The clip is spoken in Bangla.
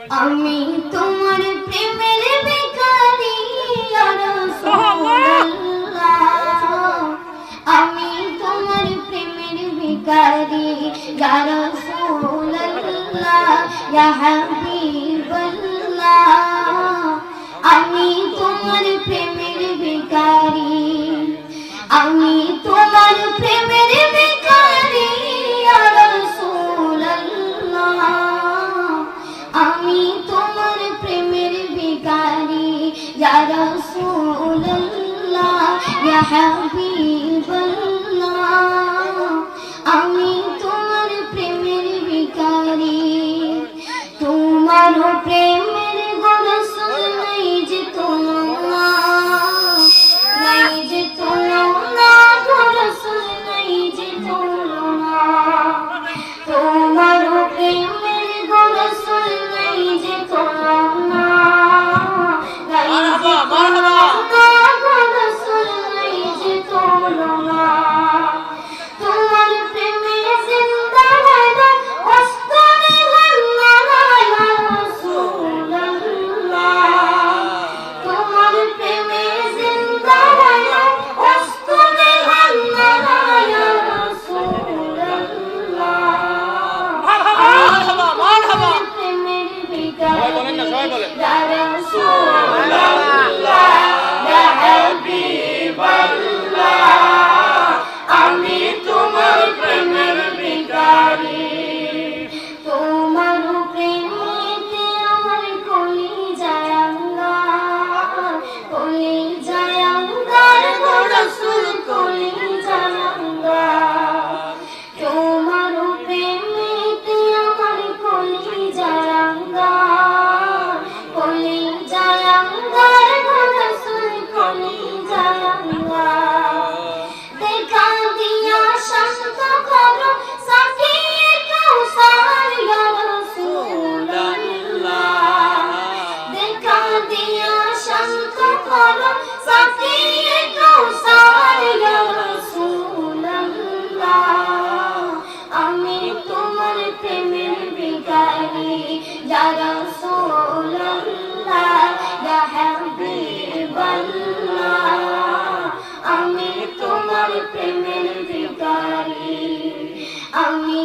আমি তোমার প্রেমের ভিখারি ইয়া রাসূলুল্লাহ, আমি তোমার প্রেমের ভিখারি ইয়া রাসূলুল্লাহ, ইয়া হাবিবাল্লাহ, আমি তোমার প্রেমের ভিখারি, আমি তোমার প্রেমের ভিখারি ইয়া রাসূলুল্লাহ, আমি তোমার প্রেমের ভিখারি ইয়া রাসূলুল্লাহ, ইয়া হাবিবাল্লাহ, আমি তোমার প্রেমের ভিখারি। তোমার প্রেমের গো রাসূল নাই যে তুলনা, নাই যে তুলনা গো রাসূল নাই যে তুলনা, তোমার প্রেমের গো রাসূল নাই যে তুলনা, নাই যে তুলনা গো রাসূল নাই যে তুলনা, তোমার প্রেমে জিন্দা হায়দার অস্তরে হান্নানা ইয়া রাসূলুল্লাহ, তোমার প্রেমে জিন্দা হায়দার অস্তরে হান্নানা ইয়া রাসূলুল্লাহ, মারহাবা প্রেমের ভিখারি ইয়া রাসূলুল্লাহ, ইয়া হাবিবাল্লাহ, আমি তোমার প্রেমের ভিখারি। তোমার প্রেমেতে আমার কলিজায় আঙ্গার, কলিজায় আঙ্গার গো রাসূল, কলিজায় আঙ্গার, তোমার প্রেমেতে আমার কলিজায় আঙ্গার, কলিজায় আঙ্গার গো রাসূল, কলিজায় আঙ্গার, দেখা দিয়া শান্ত করো সাকিয়ে কাউসার ইয়া রাসূলুল্লাহ, দেখা দিয়া শান্ত করো সাকিয়ে কাউসার ইয়া রাসূলুল্লাহ, আমি তোমার প্রেমের ভিখারি ইয়া রাসূলুল্লাহ, ইয়া হাবিবাল্লাহ, আমি তোমার প্রেমের ভিখারি, আমি